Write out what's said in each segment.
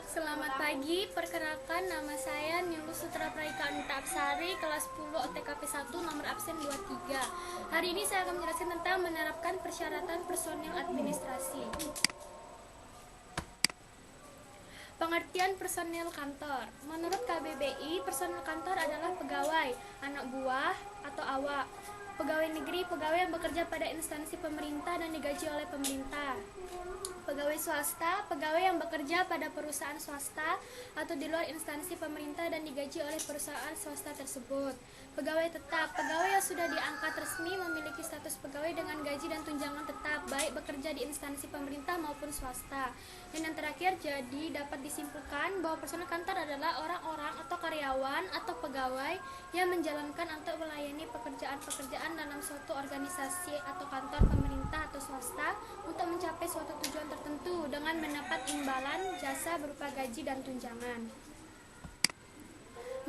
Selamat pagi, perkenalkan nama saya Nilu Sutra Praika Anita Apsari, kelas 10 OTKP 1, nomor absen 23. Hari ini saya akan menjelaskan tentang menerapkan persyaratan personil administrasi. Pengertian personil kantor. Menurut KBBI, personil kantor adalah pegawai, anak buah, atau awak, pegawai negeri, pegawai yang bekerja pada instansi pemerintah dan digaji oleh pemerintah. Pegawai swasta, pegawai yang bekerja pada perusahaan swasta atau di luar instansi pemerintah dan digaji oleh perusahaan swasta tersebut. Pegawai tetap, pegawai yang sudah diangkat resmi memiliki status pegawai dengan gaji dan tunjangan tetap, baik bekerja di instansi pemerintah maupun swasta. Dan yang terakhir, jadi dapat disimpulkan bahwa personil kantor adalah orang-orang atau karyawan atau pegawai yang menjalankan atau melayani pekerjaan-pekerjaan dalam suatu organisasi atau kantor pemerintah atau swasta untuk mencapai suatu tujuan tertentu dengan mendapat imbalan jasa berupa gaji dan tunjangan.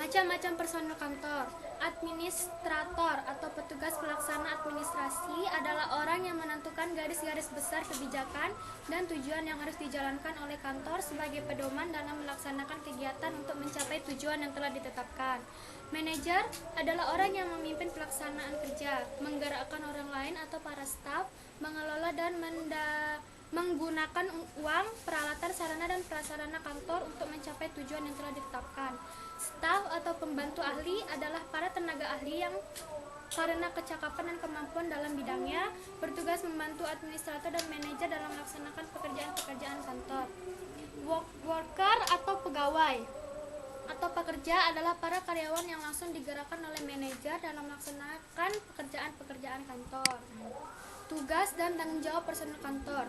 Macam-macam personil kantor. Administrator atau petugas pelaksana administrasi adalah orang yang menentukan garis-garis besar kebijakan dan tujuan yang harus dijalankan oleh kantor sebagai pedoman dalam melaksanakan kegiatan untuk mencapai tujuan yang telah ditetapkan. Manajer adalah orang yang memimpin pelaksanaan kerja, menggerakkan orang lain atau para staf, mengelola dan menggunakan uang, peralatan, sarana dan prasarana kantor untuk mencapai tujuan yang telah ditetapkan. Staf atau pembantu ahli adalah para tenaga ahli yang karena kecakapan dan kemampuan dalam bidangnya bertugas membantu administrator dan manajer dalam melaksanakan pekerjaan-pekerjaan kantor. Worker atau pegawai atau pekerja adalah para karyawan yang langsung digerakkan oleh manajer dalam melaksanakan pekerjaan-pekerjaan kantor. Tugas dan tanggung jawab personil kantor.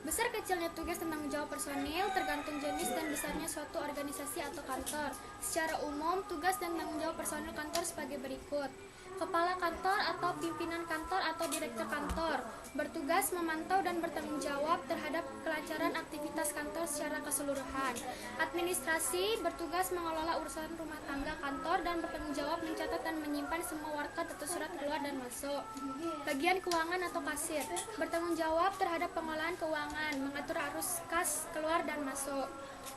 Besar kecilnya tugas dan tanggung jawab personil tergantung jenis dan besarnya suatu organisasi atau kantor. Secara umum, tugas dan tanggung jawab personil kantor sebagai berikut. Kepala kantor atau pimpinan kantor atau direktur kantor bertugas memantau dan bertanggung jawab terhadap kelancaran aktivitas kantor secara keseluruhan. Administrasi bertugas mengelola urusan rumah tangga kantor dan bertanggung jawab mencatat dan menyimpan semua warkat atau surat keluar dan masuk. Bagian keuangan atau kasir bertanggung jawab terhadap pengolahan keuangan, mengatur arus kas keluar dan masuk.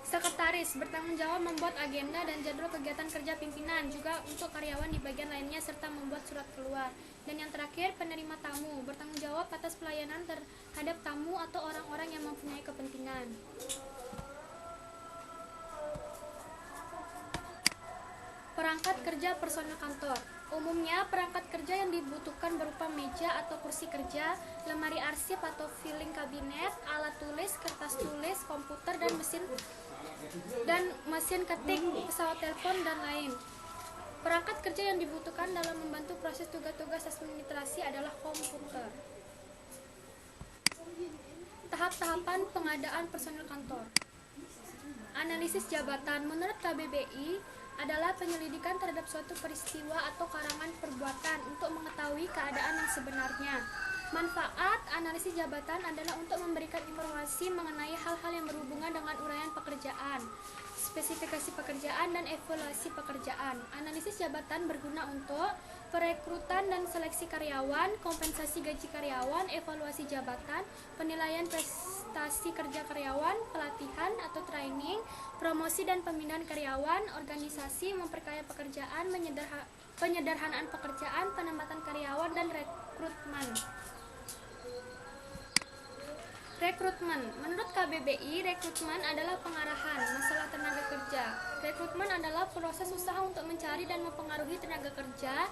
Sekretaris bertanggung jawab membuat agenda dan jadwal kegiatan kerja pimpinan, juga untuk karyawan di bagian lainnya serta membuat surat keluar. Dan yang terakhir, penerima tamu bertanggung jawab atas pelayanan terhadap tamu atau orang-orang yang mempunyai kepentingan. Perangkat kerja personil kantor. Umumnya, perangkat kerja yang dibutuhkan berupa meja atau kursi kerja, lemari arsip atau filing kabinet, alat tulis, kertas tulis, komputer dan mesin ketik, pesawat telepon, dan lain. Perangkat kerja yang dibutuhkan dalam membantu proses tugas-tugas administrasi adalah komputer. Tahap-tahapan pengadaan personil kantor. Analisis jabatan. Menurut KBBI, adalah penyelidikan terhadap suatu peristiwa atau karangan perbuatan untuk mengetahui keadaan yang sebenarnya. Manfaat analisis jabatan adalah untuk memberikan informasi mengenai hal-hal yang berhubungan dengan uraian pekerjaan, spesifikasi pekerjaan, dan evaluasi pekerjaan. Analisis jabatan berguna untuk perekrutan dan seleksi karyawan, kompensasi gaji karyawan, evaluasi jabatan, penilaian prestasi kerja karyawan, pelatihan atau training, promosi dan pemindahan karyawan, organisasi, memperkaya pekerjaan, penyederhanaan pekerjaan, penempatan karyawan, dan rekrutmen. Rekrutmen. Menurut KBBI, rekrutmen adalah pengarahan masalah tenaga kerja. Rekrutmen adalah proses usaha untuk mencari dan mempengaruhi tenaga kerja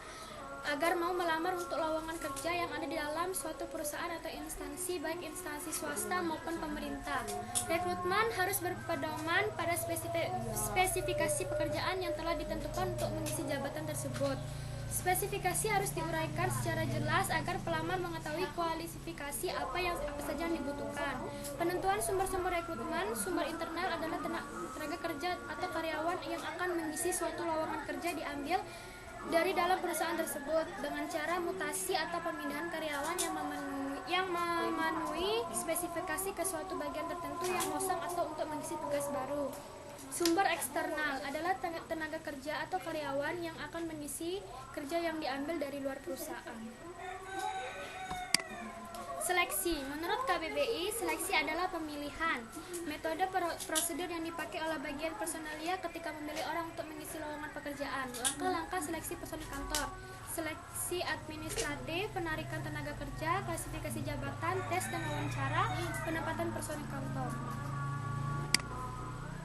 agar mau melamar untuk lowongan kerja yang ada di dalam suatu perusahaan atau instansi, baik instansi swasta maupun pemerintah. Rekrutmen harus berpedoman pada spesifikasi pekerjaan yang telah ditentukan untuk mengisi jabatan tersebut. Spesifikasi harus diuraikan secara jelas agar pelamar mengetahui kualifikasi apa saja yang dibutuhkan. Penentuan sumber-sumber rekrutmen. Sumber internal adalah tenaga kerja atau karyawan yang akan mengisi suatu lowongan kerja diambil dari dalam perusahaan tersebut dengan cara mutasi atau pemindahan karyawan yang memenuhi spesifikasi ke suatu bagian tertentu yang kosong atau untuk mengisi tugas baru. Sumber eksternal adalah tenaga kerja atau karyawan yang akan mengisi kerja yang diambil dari luar perusahaan. Seleksi. Menurut KBBI, seleksi adalah pemilihan. Metode prosedur yang dipakai oleh bagian personalia ketika memilih orang untuk mengisi lowongan pekerjaan. Langkah-langkah seleksi personil kantor. Seleksi administratif, penarikan tenaga kerja, klasifikasi jabatan, tes dan wawancara, penempatan personil kantor.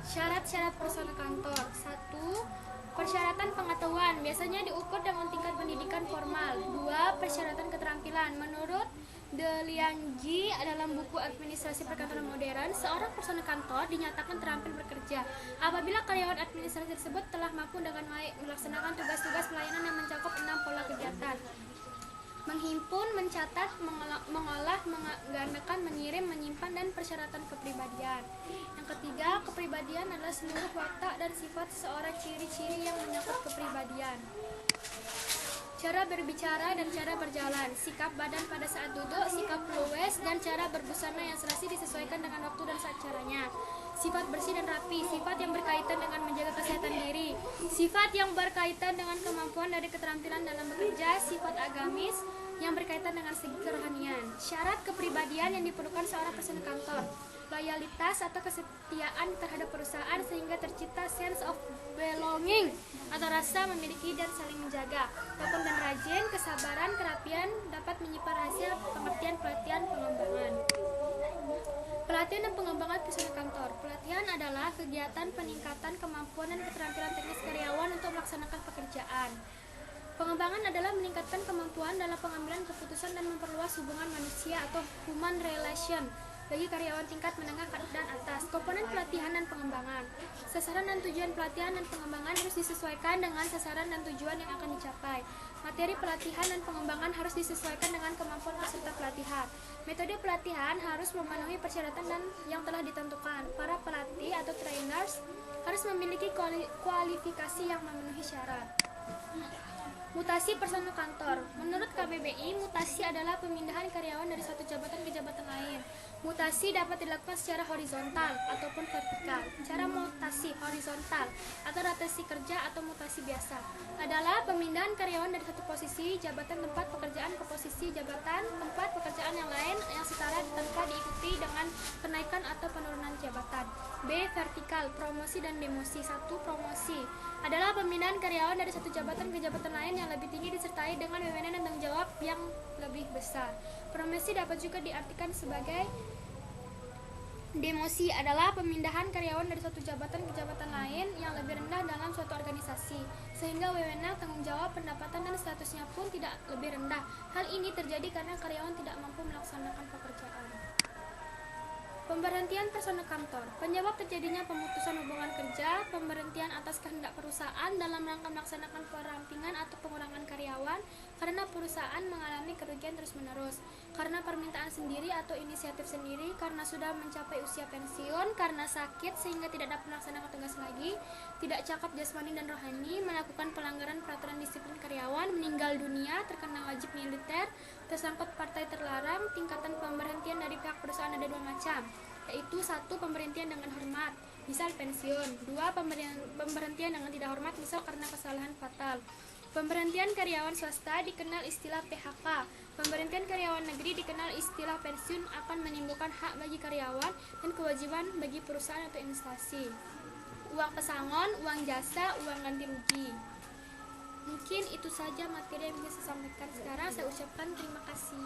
Syarat-syarat personil kantor. 1. Persyaratan pengetahuan biasanya diukur dengan tingkat pendidikan formal. 2. Persyaratan keterampilan. Menurut De Lianji dalam buku Administrasi Perkantoran Modern, seorang personil kantor dinyatakan terampil bekerja apabila karyawan administrasi tersebut telah mampu dengan baik melaksanakan tugas-tugas pelayanan yang mencakup 6 pola kegiatan: menghimpun, mencatat, mengolah, menggandakan, mengirim, menyimpan, dan persyaratan kepribadian. Yang ketiga, kepribadian adalah seluruh watak dan sifat seseorang, ciri-ciri yang menyangkut kepribadian. Cara berbicara dan cara berjalan, sikap badan pada saat duduk, sikap luwes, dan cara berbusana yang serasi disesuaikan dengan waktu dan saat caranya. Sifat bersih dan rapi, sifat yang berkaitan dengan menjaga kesehatan diri, sifat yang berkaitan dengan kemampuan dari keterampilan dalam bekerja, sifat agamis yang berkaitan dengan segi kerohanian. Syarat kepribadian yang diperlukan seorang personil kantor: loyalitas atau kesetiaan terhadap perusahaan sehingga tercipta sense of belonging atau rasa memiliki dan saling menjaga. Tekun dan rajin, kesabaran, kerapian, dapat menyimpan rahasia, pengertian, pelatihan, pengembangan. Pelatihan dan pengembangan personil kantor. Pelatihan adalah kegiatan peningkatan kemampuan dan keterampilan teknis karyawan untuk melaksanakan pekerjaan. Pengembangan adalah meningkatkan kemampuan dalam pengambilan keputusan dan memperluas hubungan manusia atau human relation bagi karyawan tingkat menengah dan atas. Komponen pelatihan dan pengembangan. Sasaran dan tujuan pelatihan dan pengembangan harus disesuaikan dengan sasaran dan tujuan yang akan dicapai. Materi pelatihan dan pengembangan harus disesuaikan dengan kemampuan peserta pelatihan. Metode pelatihan harus memenuhi persyaratan dan yang telah ditentukan. Para pelatih atau trainers harus memiliki kualifikasi yang memenuhi syarat. Mutasi personil kantor. Menurut KBBI, mutasi adalah pemindahan karyawan dari satu jabatan ke jabatan lain. Mutasi dapat dilakukan secara horizontal ataupun vertikal. Cara mutasi horizontal atau rotasi kerja atau mutasi biasa adalah pemindahan karyawan dari satu posisi jabatan tempat pekerjaan ke posisi jabatan tempat pekerjaan yang lain yang setara tanpa diikuti dengan kenaikan atau penurunan jabatan. B. Vertikal, promosi dan demosi. 1. Promosi adalah pemindahan karyawan dari satu jabatan ke jabatan lain yang lebih tinggi disertai dengan wewenang dan tanggung jawab yang lebih besar. Promosi dapat juga diartikan sebagai demosi adalah pemindahan karyawan dari suatu jabatan ke jabatan lain yang lebih rendah dalam suatu organisasi, sehingga wewenang, tanggung jawab, pendapatan, dan statusnya pun tidak lebih rendah. Hal ini terjadi karena karyawan tidak mampu melaksanakan pekerjaan. Pemberhentian personil kantor. Penyebab terjadinya pemutusan hubungan kerja, pemberhentian atas kehendak perusahaan dalam rangka melaksanakan perampingan atau pengurangan karyawan karena perusahaan mengalami kerugian terus-menerus, karena permintaan sendiri atau inisiatif sendiri, karena sudah mencapai usia pensiun, karena sakit sehingga tidak dapat melaksanakan tugas lagi, tidak cakap jasmani dan rohani, melakukan pelanggaran peraturan disiplin karyawan, meninggal dunia, terkena wajib militer, tersangkut partai terlarang. Tingkatan pemberhentian dari pihak perusahaan ada 2 macam, yaitu 1. Pemberhentian dengan hormat, misal pensiun. 2. Pemberhentian dengan tidak hormat, misal karena kesalahan fatal. Pemberhentian karyawan swasta dikenal istilah PHK. Pemberhentian karyawan negeri dikenal istilah pensiun, akan menimbulkan hak bagi karyawan dan kewajiban bagi perusahaan atau instansi. Uang pesangon, uang jasa, uang ganti rugi. Mungkin itu saja materi yang bisa saya sampaikan sekarang. Saya ucapkan terima kasih.